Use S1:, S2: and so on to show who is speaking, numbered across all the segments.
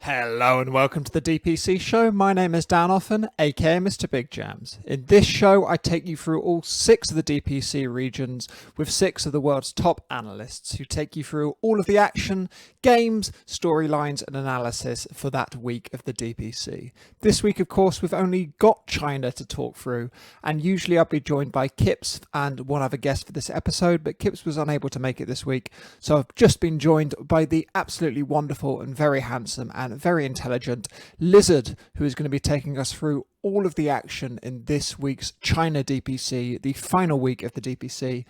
S1: Hello and welcome to the DPC Show. My name is Dan Offen, aka Mr. Big Jams. In this show, I take you through all 6 of the DPC regions with 6 of the world's top analysts who take you through all of the action, games, storylines, and analysis for that week of the DPC. This week, of course, we've only got China to talk through, and usually I'll be joined by Kips and one other guest for this episode, but Kips was unable to make it this week, so I've just been joined by the absolutely wonderful and very handsome and very intelligent lizZard, who is going to be taking us through all of the action in this week's China DPC, the final week of the DPC.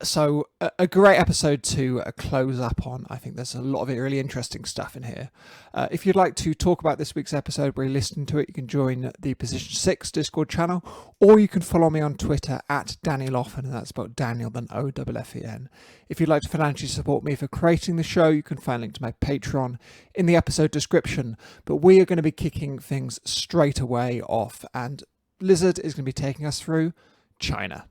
S1: So a great episode to close up on. I think there's a lot of really interesting stuff in here. If you'd like to talk about this week's episode where you're listening to it, you can join the Position 6 Discord channel, or you can follow me on Twitter at DanielOffen, and that's spelled Daniel, then O-F-F-E-N. If you'd like to financially support me for creating the show, you can find a link to my Patreon in the episode description. But we are going to be kicking things straight away off, and lizZard is going to be taking us through China.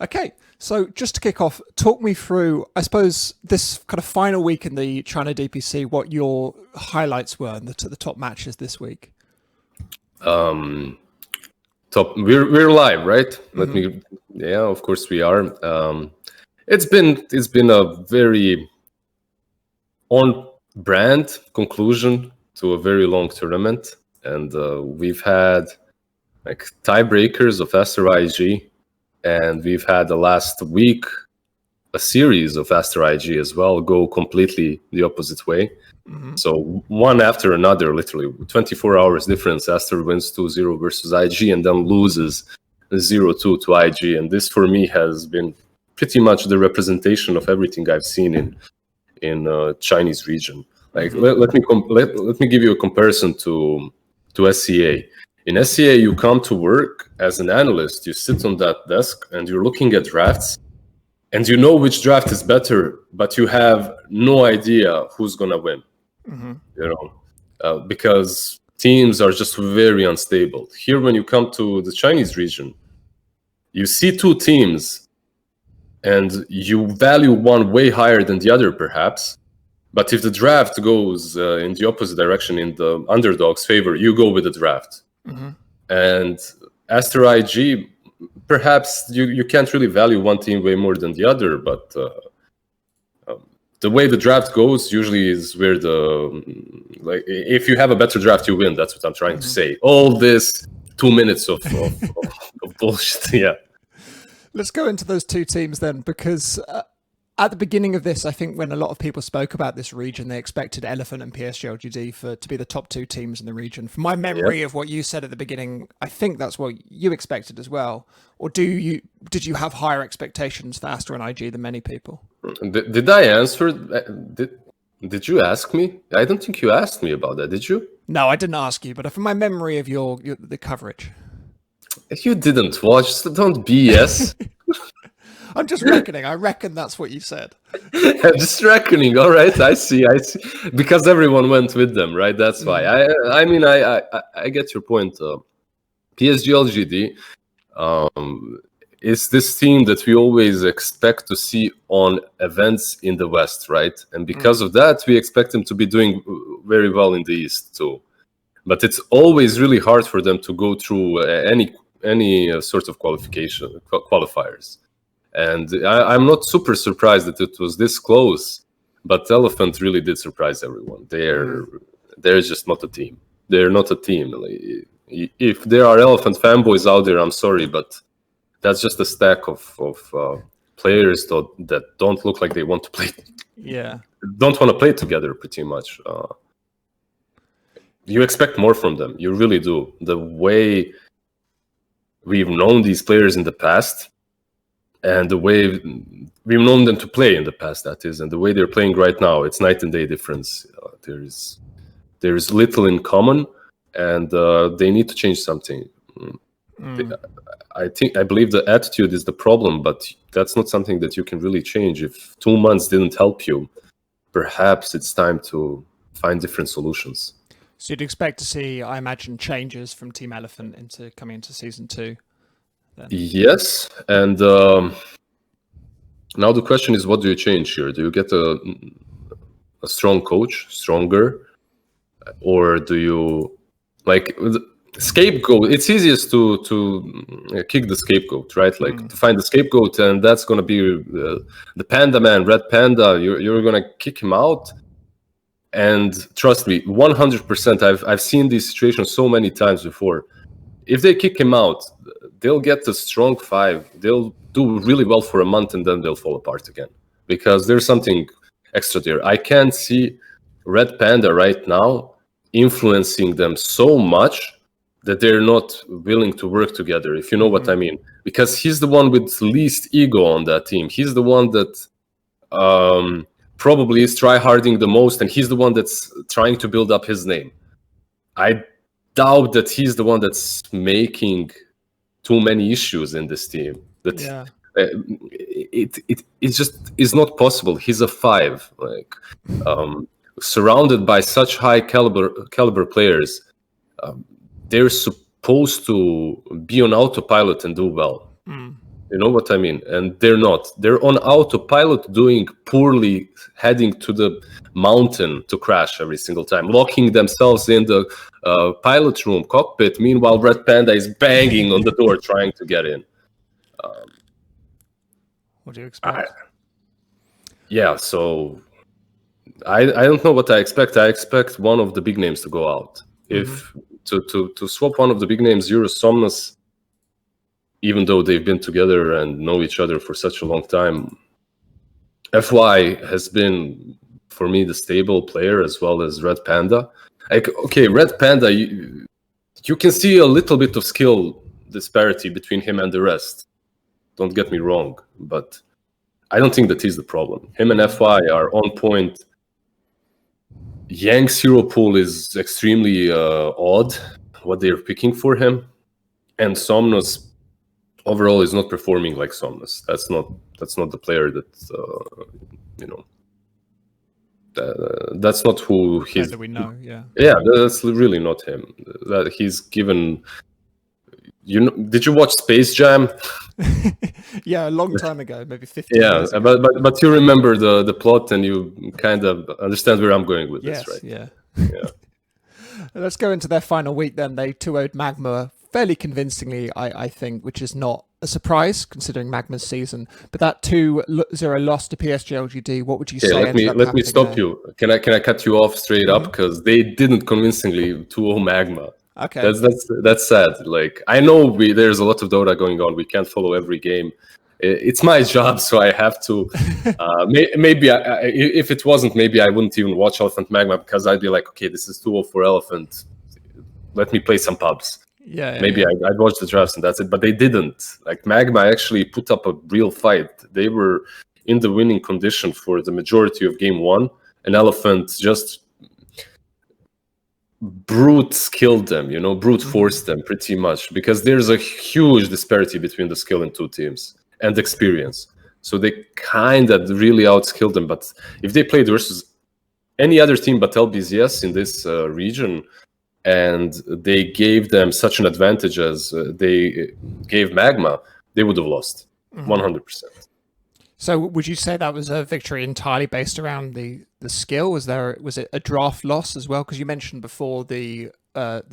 S1: Okay, so just to kick off, talk me through, I suppose, this kind of final week in the China DPC, what your highlights were and the top matches this week.
S2: Top. We're live, right? Yeah, of course we are. It's been a very on-brand conclusion to a very long tournament, and we've had like tiebreakers of Aster IG. And we've had the last week a series of Aster IG as well go completely the opposite way. So one after another, literally 24 hours difference. Aster wins 2-0 versus IG and then loses 0-2 to IG. And this for me has been pretty much the representation of everything I've seen in Chinese region. Like let me give you a comparison to SCA. In SCA, you come to work as an analyst, you sit on that desk and you're looking at drafts and you know which draft is better, but you have no idea who's going to win, because teams are just very unstable. Here, when you come to the Chinese region, you see 2 teams and you value one way higher than the other, perhaps. But if the draft goes in the opposite direction, in the underdog's favor, you go with the draft. And Aster IG, perhaps you can't really value one team way more than the other, but the way the draft goes usually is where if you have a better draft, you win. That's what I'm trying to say. All this 2 minutes of bullshit. Yeah.
S1: Let's go into those 2 teams then, because at the beginning of this, I think when a lot of people spoke about this region, they expected Elephant and PSG LGD to be the top 2 teams in the region. From my memory of what you said at the beginning, I think that's what you expected as well. Or did you have higher expectations for Aster and IG than many people?
S2: Did I answer? Did you ask me? I don't think you asked me about that, did you?
S1: No, I didn't ask you, but from my memory of the coverage.
S2: You didn't watch, so don't BS.
S1: I'm just reckoning. I reckon that's what you said.
S2: I'm just reckoning. All right, I see. Because everyone went with them, right? That's why. I get your point. PSG LGD is this team that we always expect to see on events in the West, right? And because of that, we expect them to be doing very well in the East too. But it's always really hard for them to go through any sort of qualifiers. And I'm not super surprised that it was this close, but Elephant really did surprise everyone. They're just not a team. They're not a team. If there are Elephant fanboys out there, I'm sorry, but that's just a stack of players that don't look like they want to play.
S1: Yeah,
S2: don't want to play together, pretty much. You expect more from them. You really do. The way we've known these players in the past, and the way we've known them to play in the past, that is, and the way they're playing right now, it's night and day difference. There is little in common, and they need to change something. I believe the attitude is the problem, but that's not something that you can really change. If 2 months didn't help you, perhaps it's time to find different solutions.
S1: So you'd expect to see, I imagine, changes from Team Elephant coming into season 2. Then.
S2: Yes, and now the question is, what do you change here? Do you get a strong coach, stronger, or do you like scapegoat? It's easiest to kick the scapegoat, right? Like to find the scapegoat, and that's gonna be the Panda Man, Red Panda. You're gonna kick him out. And trust me, 100%. I've seen these situations so many times before. If they kick him out, they'll get a strong 5. They'll do really well for a month, and then they'll fall apart again because there's something extra there. I can't see Red Panda right now influencing them so much that they're not willing to work together, if you know what I mean. Because he's the one with least ego on that team. He's the one that probably is try-harding the most, and he's the one that's trying to build up his name. I doubt that he's the one that's making too many issues in this team. That it just is not possible. He's a 5, like surrounded by such high caliber players. They're supposed to be on autopilot and do well. You know what I mean? And they're not. They're on autopilot, doing poorly, heading to the mountain to crash every single time, locking themselves in the pilot room cockpit. Meanwhile, Red Panda is banging on the door trying to get in.
S1: What do you expect?
S2: So I don't know what I expect. I expect one of the big names to go out. If to swap one of the big names, Eurus, Somnus, even though they've been together and know each other for such a long time, FY has been, for me, the stable player as well as Red Panda. Like, okay, Red Panda, you can see a little bit of skill disparity between him and the rest. Don't get me wrong, but I don't think that is the problem. Him and FY are on point. Yang's hero pool is extremely odd, what they're picking for him. And Somnus overall is not performing like Somnus. That's not the player that that's not who he's.
S1: That we know, yeah.
S2: Yeah, that's really not him. That he's given. Did you watch Space Jam?
S1: Yeah, a long time ago, maybe 15 years
S2: ago. But you remember the plot, and you kind of understand where I'm going with this, right?
S1: Yeah. Let's go into their final week then. They 2-0'd Magma fairly convincingly, I think, which is not a surprise considering Magma's season. But that 2-0 loss to PSG LGD, what would you say?
S2: Let me stop you. Can I cut you off straight up, because they didn't convincingly 2-0 Magma.
S1: Okay,
S2: that's sad. Like, I know there's a lot of Dota going on. We can't follow every game. It's my job, so I have to. Maybe if it wasn't, maybe I wouldn't even watch Elephant Magma, because I'd be like, okay, this is 2-0 for Elephant. Let me play some pubs. Maybe I'd watch the drafts and that's it. But they didn't. Like, Magma actually put up a real fight. They were in the winning condition for the majority of game 1, and Elephant just brute killed them, brute forced them pretty much, because there's a huge disparity between the skill in two teams and experience. So they kind of really outskilled them. But if they played versus any other team but LBZS in this region, and they gave them such an advantage as they gave Magma, they would have lost 100%.
S1: So would you say that was a victory entirely based around the skill? Was it a draft loss as well? Because you mentioned before the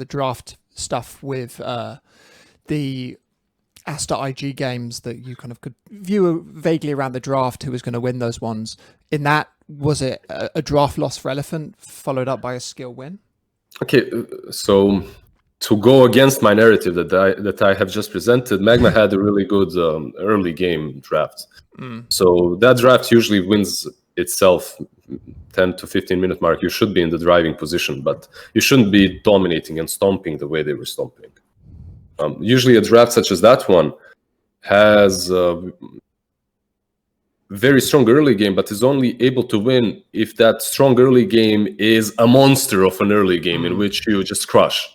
S1: draft stuff with the Asta IG games that you kind of could view vaguely around the draft, who was going to win those ones. In that, was it a draft loss for Elephant followed up by a skill win?
S2: Okay, so to go against my narrative that I have just presented, Magma had a really good early game draft. So that draft usually wins itself 10 to 15 minute mark. You should be in the driving position, but you shouldn't be dominating and stomping the way they were stomping. Usually a draft such as that one has a very strong early game, but is only able to win if that strong early game is a monster of an early game in which you just crush.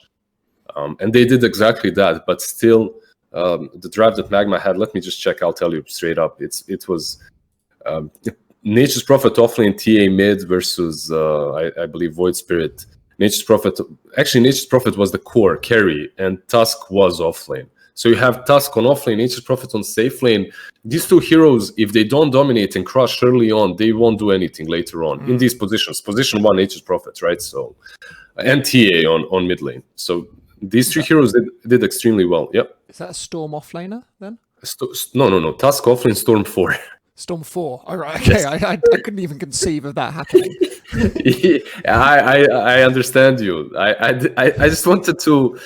S2: And they did exactly that, but still, the draft that Magma had, let me just check, I'll tell you straight up. It was Nature's Prophet offlane TA mid versus, I believe, Void Spirit. Nature's Prophet was the core carry, and Tusk was offlane. So you have Tusk on offlane, Nature's Prophet on safe lane. These two heroes, if they don't dominate and crush early on, they won't do anything later on in these positions. Position 1, Nature's Prophet, right? So, and TA on mid lane. So these three heroes did extremely well. Yep.
S1: Is that a Storm offlaner then?
S2: No. Tusk offlane, Storm 4.
S1: Storm 4. All right. Okay. Yes. I couldn't even conceive of that happening.
S2: I understand you. I just wanted to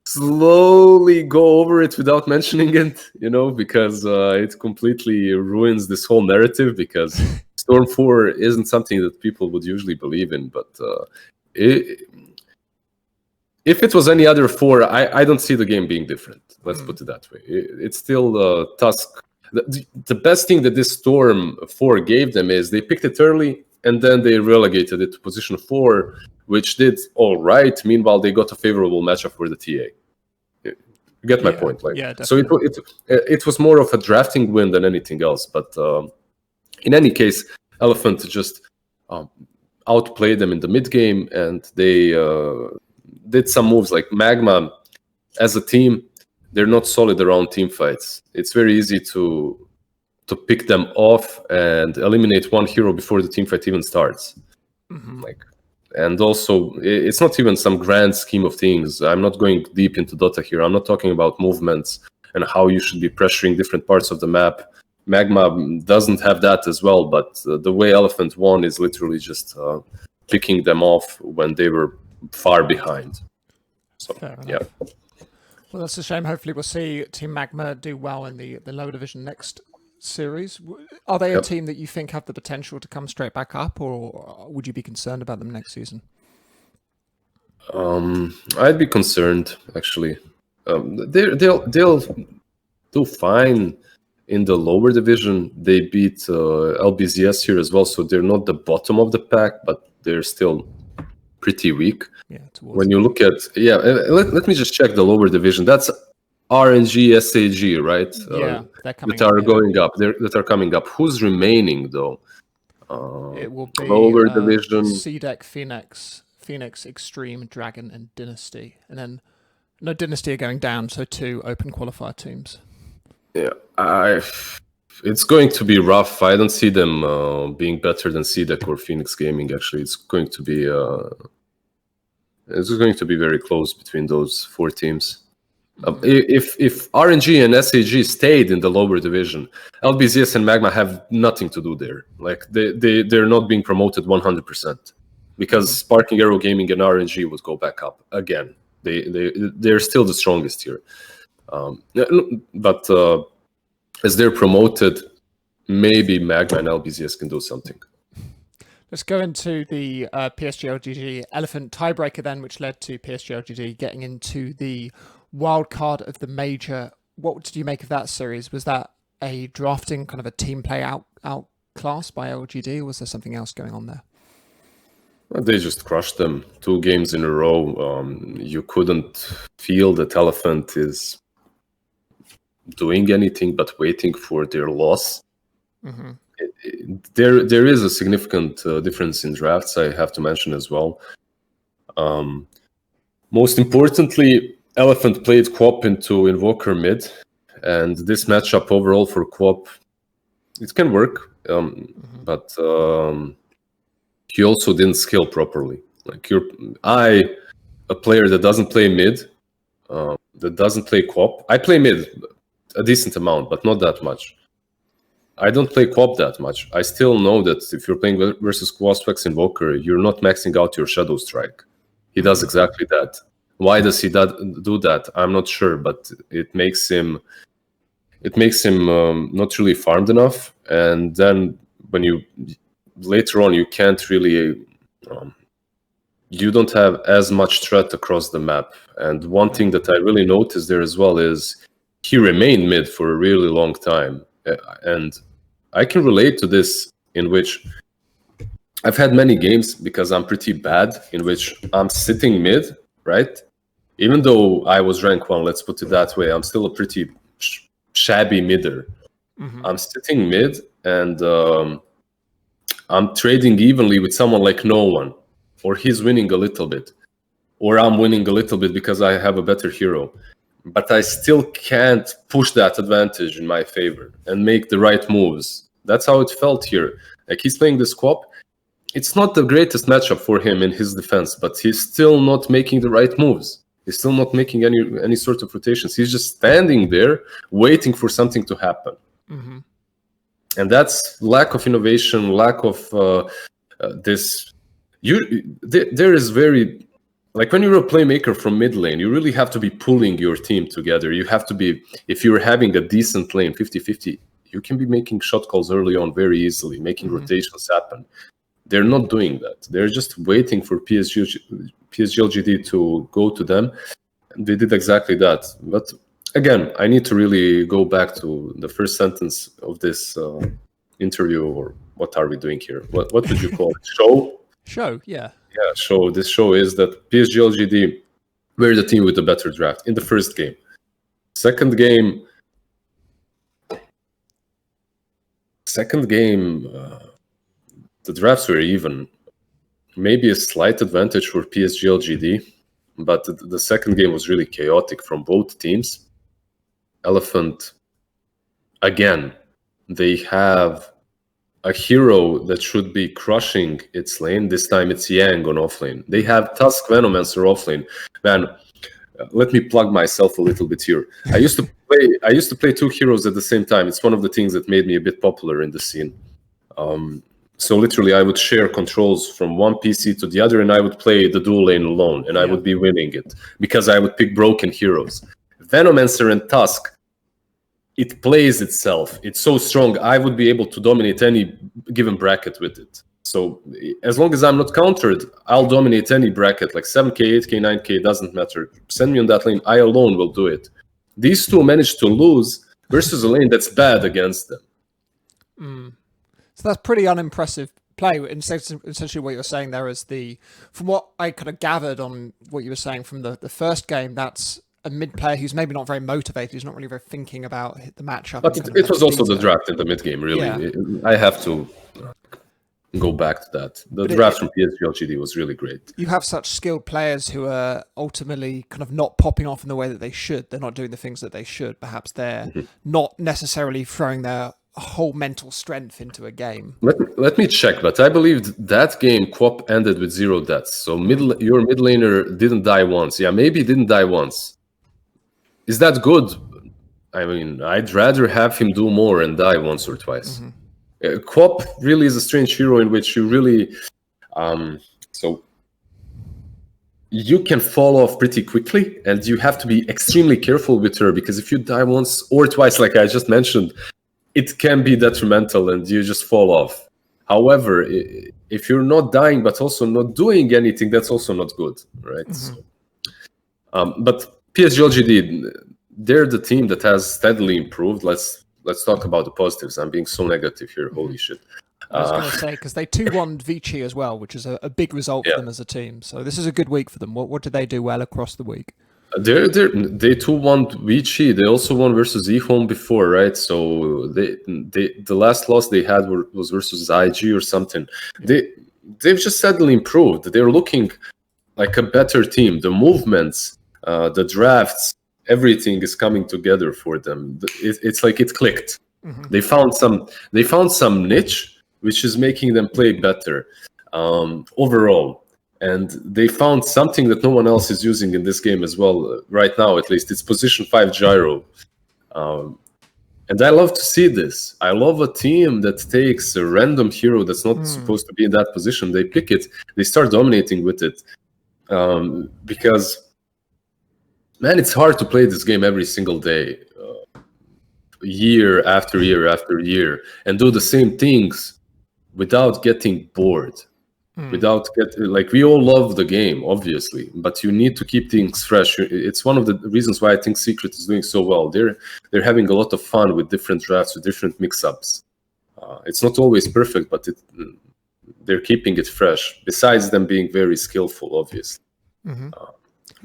S2: slowly go over it without mentioning it, because it completely ruins this whole narrative, because Storm 4 isn't something that people would usually believe in. But if it was any other 4, I don't see the game being different. Let's put it that way. It's still Tusk. The best thing that this Storm 4 gave them is they picked it early, and then they relegated it to position 4, which did all right. Meanwhile, they got a favorable matchup for the TA. You get my point? So it was more of a drafting win than anything else. But in any case, Elephant just outplayed them in the mid game, and they did some moves like Magma. As a team, they're not solid around team fights. It's very easy to pick them off and eliminate one hero before the team fight even starts. And also, it's not even some grand scheme of things. I'm not going deep into Dota here. I'm not talking about movements and how you should be pressuring different parts of the map. Magma doesn't have that as well, but the way Elephant won is literally just picking them off when they were far behind. So, yeah.
S1: Well, that's a shame. Hopefully we'll see Team Magma do well in the lower division next series. Are they a team that you think have the potential to come straight back up, or would you be concerned about them next season?
S2: I'd be concerned, actually. They'll do fine in the lower division. They beat LBZS here as well, so they're not the bottom of the pack, but they're still pretty weak.
S1: Yeah,
S2: when you look at let me just check the lower division. That's RNG, SAG, right?
S1: Yeah,
S2: that are going up. That are coming up. Who's remaining though?
S1: It will be
S2: lower division.
S1: CDEC, Phoenix, Extreme, Dragon, and Dynasty. And then no, Dynasty are going down, so 2 open qualifier teams.
S2: Yeah, it's going to be rough. I don't see them being better than CDEC or Phoenix Gaming. Actually, it's going to be very close between those 4 teams. If RNG and SAG stayed in the lower division, LBZS and Magma have nothing to do there. Like they're not being promoted 100% because Sparking Arrow Gaming and RNG would go back up again. They're still the strongest here. But as they're promoted, maybe Magma and LBZS can do something.
S1: Let's go into the PSG-LGD Elephant tiebreaker then, which led to PSG-LGD getting into the wild card of the major. What did you make of that series? Was that a drafting, kind of a team play out class by LGD, or was there something else going on there?
S2: They just crushed them 2 games in a row. You couldn't feel that Elephant is doing anything but waiting for their loss. There is a significant difference in drafts, I have to mention as well. Most importantly, Elephant played Quop into Invoker mid, and this matchup overall for Quop, it can work, but he also didn't scale properly. Like a player that doesn't play mid, that doesn't play Quop. I play mid a decent amount, but not that much. I don't play Quop that much. I still know that if you're playing versus Quospex Invoker, you're not maxing out your Shadow Strike. He does exactly that. Why does he do that? I'm not sure, but it makes him not really farmed enough. And then when later on, you can't really, you don't have as much threat across the map. And one thing that I really noticed there as well is he remained mid for a really long time. And I can relate to this, in which I've had many games, because I'm pretty bad, in which I'm sitting mid, right? Even though I was rank 1, let's put it that way, I'm still a pretty shabby midder. I'm sitting mid, and I'm trading evenly with someone like no one, or he's winning a little bit, or I'm winning a little bit because I have a better hero. but I still can't push that advantage in my favor and make the right moves. That's how it felt here. Like, he's playing this Quap. It's not the greatest matchup for him in his defense, but he's still not making the right moves. He's still not making any sort of rotations. He's just standing there waiting for something to happen.
S1: Mm-hmm.
S2: And that's lack of innovation, lack of this. There is very, like, when you're a playmaker from mid lane, you really have to be pulling your team together. You have to be, if you're having a decent lane, 50-50, you can be making shot calls early on very easily, making rotations happen. They're not doing that. They're just waiting for PSG to go to them. And they did exactly that. But again, I need to really go back to the first sentence of this interview, or what are we doing here? What would you call it?
S1: Show, yeah.
S2: Yeah, show. This show is that PSG LGD were the team with the better draft in the first game. Second game, the drafts were even. Maybe a slight advantage for PSG LGD, but the second game was really chaotic from both teams. Elephant, again, they have a hero that should be crushing its lane. This time it's Yang on offlane. They have Tusk Venomancer offlane. Man, let me plug myself a little bit here. I used to play two heroes at the same time. It's one of the things that made me a bit popular in the scene. So literally, I would share controls from one PC to the other, and I would play the dual lane alone, and I would be winning it because I would pick broken heroes. Venomancer and Tusk, it plays itself. It's so strong. I would be able to dominate any given bracket with it. So as long as I'm not countered, I'll dominate any bracket, like 7k, 8k, 9k, doesn't matter. Send me on that lane. I alone will do it. These two managed to lose versus a lane that's bad against them.
S1: So that's pretty unimpressive play. Essentially what you're saying there is from what I kind of gathered on what you were saying from the first game, that's a mid player who's maybe not very motivated, who's not really very thinking about the matchup.
S2: But it was also the draft in the mid game, really. Yeah. I have to go back to that. The draft from PSG LGD was really great.
S1: You have such skilled players who are ultimately kind of not popping off in the way that they should. They're not doing the things that they should. Perhaps they're not necessarily throwing their whole mental strength into a game.
S2: Let me check, but I believe that game Quap ended with 0 deaths. So your mid laner didn't die once. Yeah, maybe didn't die once. Is that good? I mean, I'd rather have him do more and die once or twice. Quap really is a strange hero in which you really so you can fall off pretty quickly, and you have to be extremely careful with her, because if you die once or twice, like I just mentioned, it can be detrimental and you just fall off. However, if you're not dying but also not doing anything, that's also not good, right? So, but PSG LGD, they're the team that has steadily improved. Let's talk about the positives. I'm being so negative here. Holy shit.
S1: I was going to say, because they 2-1 Vici as well, which is a big result for them as a team. So this is a good week for them. What did they do well across the week?
S2: They 2-1 Vici. They also won versus eHome before, right? So the last loss they had was versus IG or something. They've just steadily improved. They're looking like a better team. The movements, the drafts, everything is coming together for them. It's like it clicked. They found some niche which is making them play better overall. And they found something that no one else is using in this game as well, right now at least. It's position 5 gyro. And I love to see this. I love a team that takes a random hero that's not supposed to be in that position. They pick it, they start dominating with it. Because, man, it's hard to play this game every single day, year after year after year, and do the same things without getting bored. We all love the game, obviously, but you need to keep things fresh. It's one of the reasons why I think Secret is doing so well. They're having a lot of fun with different drafts, with different mix-ups. It's not always perfect, but they're keeping it fresh, besides them being very skillful, obviously.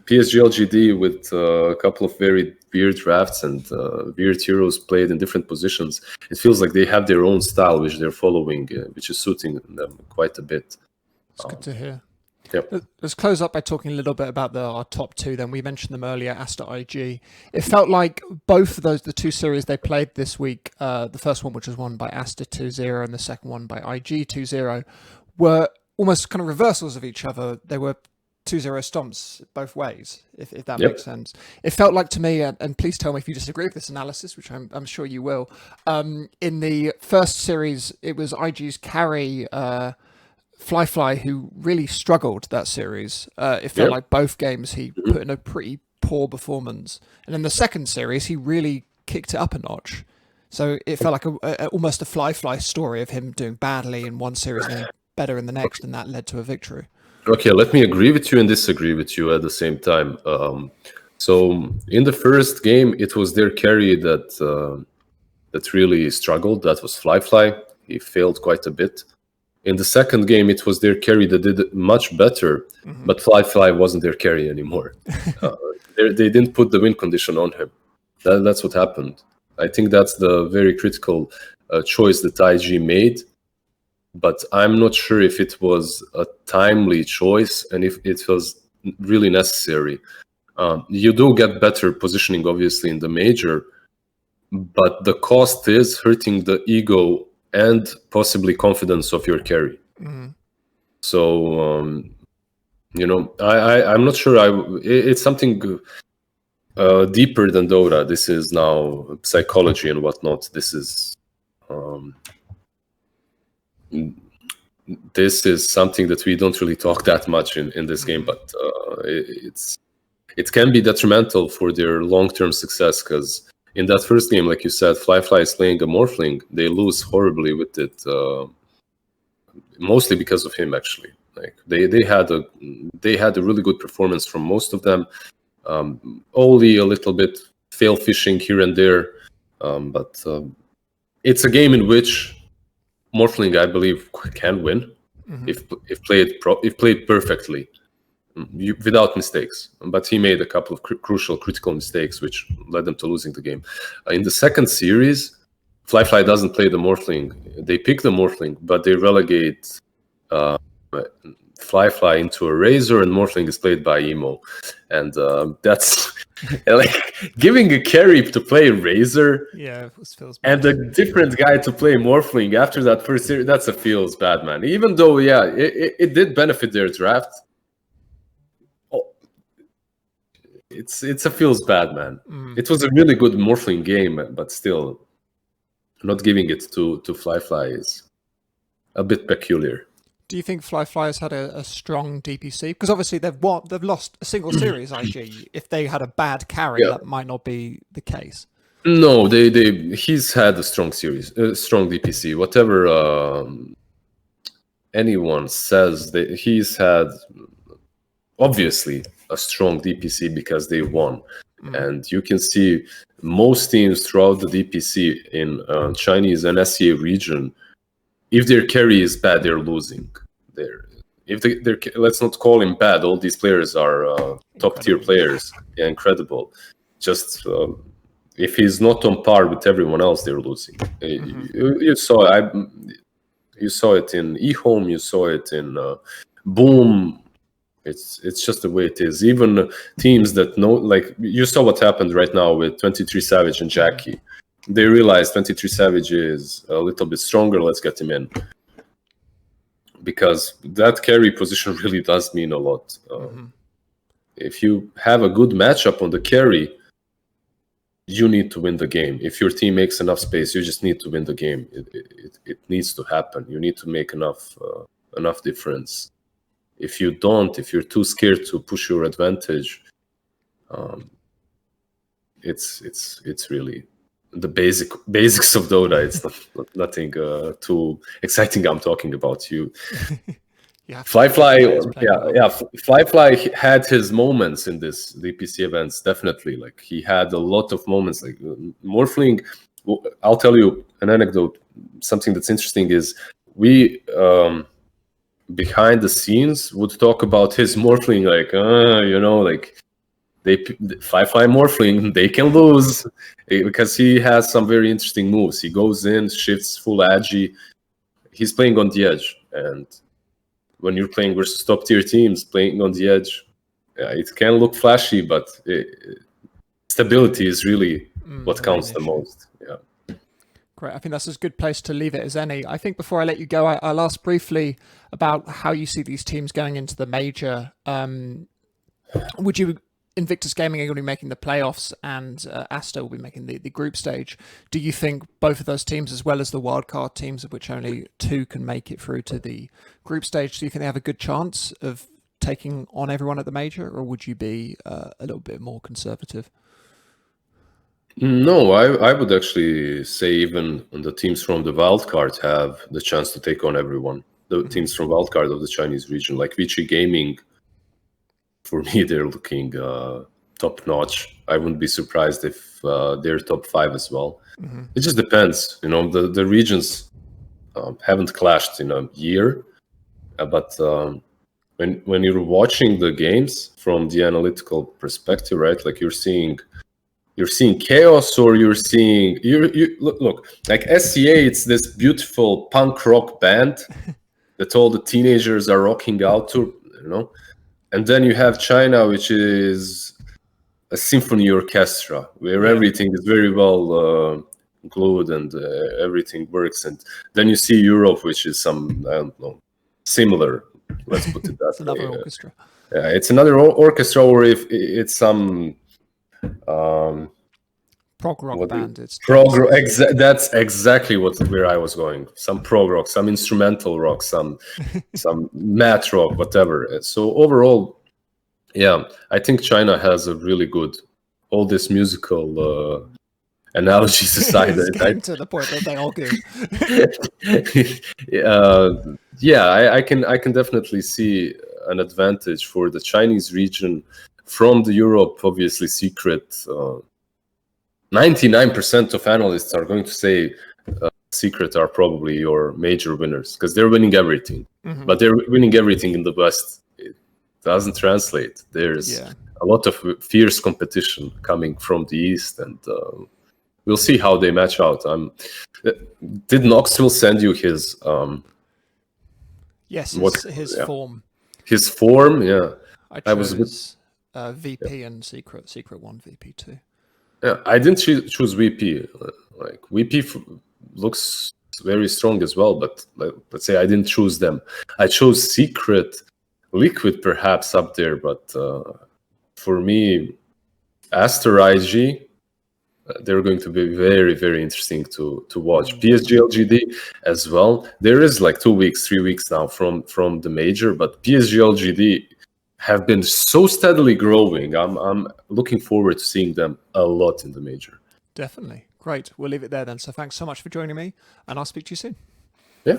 S2: PSG LGD with a couple of very weird drafts and weird heroes played in different positions. It feels like they have their own style, which they're following, which is suiting them quite a bit.
S1: It's good to hear.
S2: Yep.
S1: Let's close up by talking a little bit about our top two. Then we mentioned them earlier, Asta IG. It felt like both of those, the two series they played this week, the first one which was won by Asta 2-0 and the second one by IG 2-0, were almost kind of reversals of each other. They were 2-0 stomps both ways, if that makes sense. It felt like to me, and please tell me if you disagree with this analysis, which I'm sure you will. In the first series, it was IG's carry, Fly who really struggled that series. It felt like both games he put in a pretty poor performance, and in the second series he really kicked it up a notch. So it felt like almost a Fly story of him doing badly in one series and then better in the next, and that led to a victory.
S2: Okay, let me agree with you and disagree with you at the same time. So in the first game, it was their carry that really struggled. That was Fly. He failed quite a bit. In the second game, it was their carry that did much better, but Fly wasn't their carry anymore. They didn't put the win condition on him. That's what happened. I think that's the very critical choice that IG made, but I'm not sure if it was a timely choice and if it was really necessary. You do get better positioning, obviously, in the major, but the cost is hurting the ego and possibly confidence of your carry. So, I'm not sure. It's something deeper than Dota. This is now psychology and whatnot. This is something that we don't really talk that much in this game, but it can be detrimental for their long-term success, because in that first game, like you said, Fly is playing a Morphling. They lose horribly with it, mostly because of him. Actually, like they had a really good performance from most of them. Only a little bit fail fishing here and there, but it's a game in which Morphling, I believe, can win if played perfectly. Without mistakes, but he made a couple of crucial critical mistakes which led them to losing the game. In the second series, Fly doesn't play the Morphling. They pick the Morphling, but they relegate Fly into a Razor, and Morphling is played by Emo, and that's like giving a carry to play Razor,
S1: feels
S2: and a different guy to play Morphling after that first series. That's a feels bad, man. Even though it did benefit their draft. It's a feels bad, man. It was a really good Morphling game, but still, not giving it to Fly is a bit peculiar.
S1: Do you think Fly has had a strong DPC? Because obviously they've lost a single series. IG. If they had a bad carry, that might not be the case.
S2: No, he's had a strong series, strong DPC. Whatever anyone says, that he's had obviously a strong DPC because they won. And you can see most teams throughout the DPC in Chinese and SEA region, if their carry is bad, they're losing. Let's not call him bad. All these players are top tier players. Yeah, incredible. Just if he's not on par with everyone else, they're losing. You saw it in eHome. You saw it in Boom. It's just the way it is. Even teams that know, like you saw what happened right now with 23 Savage and Jackie. They realized 23 Savage is a little bit stronger. Let's get him in, because that carry position really does mean a lot. If you have a good matchup on the carry, you need to win the game. If your team makes enough space, you just need to win the game. It needs to happen. You need to make enough difference. If you don't, if you're too scared to push your advantage, it's really the basics of Dota. It's nothing too exciting. I'm talking about you. Fly had his moments in this DPC events. Definitely, like he had a lot of moments. Like Morphling, I'll tell you an anecdote. Something that's interesting is we. Behind the scenes would talk about his Morphling, like like Fly Morphling, they can lose because he has some very interesting moves. He goes in, shifts full agi. He's playing on the edge, and when you're playing versus top tier teams, playing on the edge, it can look flashy, but stability is really what counts the most. Yeah.
S1: Great. I think that's as good place to leave it as any. I think before I let you go, I'll ask briefly about how you see these teams going into the major. Would you, Invictus Gaming are going to be making the playoffs, and Asta will be making the group stage. Do you think both of those teams, as well as the wildcard teams, of which only 2 can make it through to the group stage, do you think they have a good chance of taking on everyone at the major, or would you be a little bit more conservative?
S2: No, I would actually say even the teams from the wildcard have the chance to take on everyone. The teams from wildcard of the Chinese region, like Vichy Gaming, for me, they're looking top notch. I wouldn't be surprised if they're top 5 as well. It just depends. The regions haven't clashed in a year, but when you're watching the games from the analytical perspective, right? Like you're seeing chaos, or you're seeing you look like SCA. It's this beautiful punk rock band that all the teenagers are rocking out to, and then you have China, which is a symphony orchestra where everything is very well glued and everything works. And then you see Europe, which is some, I don't know, similar. Let's put it that
S1: It's another orchestra.
S2: Yeah, it's another orchestra, or if it's some
S1: prog rock band. It's
S2: that's exactly where I was going. Some prog rock, some instrumental rock, some math rock, whatever. So overall, yeah, I think China has a really good, all this musical analogies aside.
S1: It's getting to the point that they all give.
S2: I can definitely see an advantage for the Chinese region from the Europe. Obviously, Secret. 99% of analysts are going to say Secret are probably your major winners because they're winning everything. But they're winning everything in the West. It doesn't translate. There's a lot of fierce competition coming from the East, and we'll see how they match out. Did Knoxville send you his?
S1: Yes, his form.
S2: His form, yeah.
S1: I was VP and Secret 1, VP 2.
S2: Yeah, I didn't choose VP. Like VP looks very strong as well, but let's say I didn't choose them. I chose Secret, Liquid perhaps up there, but for me, Aster IG, they're going to be very, very interesting to watch. PSG LGD as well. There is like 2 weeks, 3 weeks now from the major, but PSG LGD have been so steadily growing. I'm looking forward to seeing them a lot in the major.
S1: Definitely. Great. We'll leave it there then. So thanks so much for joining me, and I'll speak to you soon.
S2: Yeah.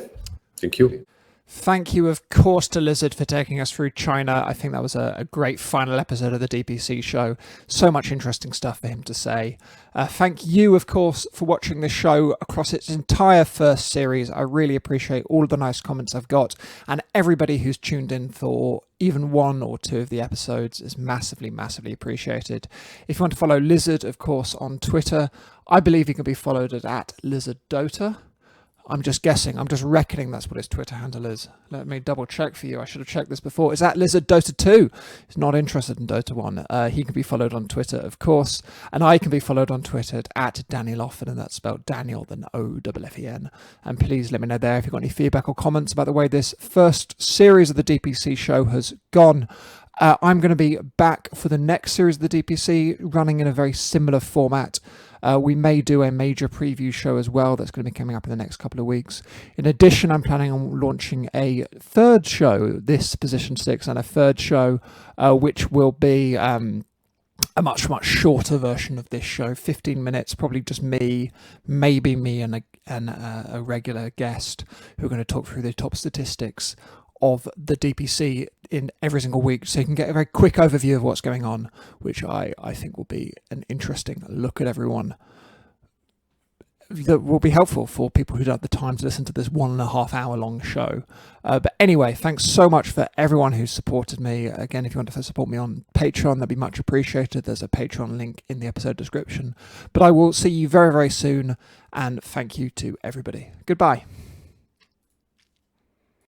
S2: Thank you.
S1: Thank you, of course, to lizZard for taking us through China. I think that was a great final episode of the DPC show. So much interesting stuff for him to say. Thank you, of course, for watching this show across its entire first series. I really appreciate all of the nice comments I've got, and everybody who's tuned in for even 1 or 2 of the episodes is massively, massively appreciated. If you want to follow lizZard, of course, on Twitter, I believe he can be followed at lizZardDota. I'm just guessing. I'm just reckoning that's what his Twitter handle is. Let me double check for you. I should have checked this before. It's at lizZardDota2. He's not interested in Dota 1. He can be followed on Twitter, of course. And I can be followed on Twitter at Daniel and that's spelled Daniel, then O-F-F-E-N. And please let me know there if you've got any feedback or comments about the way this first series of the DPC show has gone. I'm going to be back for the next series of the DPC, running in a very similar format. We may do a major preview show as well that's going to be coming up in the next couple of weeks. In addition, I'm planning on launching a third show, this Position 6, and a third show, which will be a much, much shorter version of this show, 15 minutes, probably just me, maybe me and a regular guest who are going to talk through the top statistics of the DPC in every single week, so you can get a very quick overview of what's going on, which I think will be an interesting look at everyone that will be helpful for people who don't have the time to listen to this 1.5 hour long show. But anyway, thanks so much for everyone who's supported me. Again, if you want to support me on Patreon, that'd be much appreciated. There's a Patreon link in the episode description. But I will see you very, very soon, and thank you to everybody. Goodbye.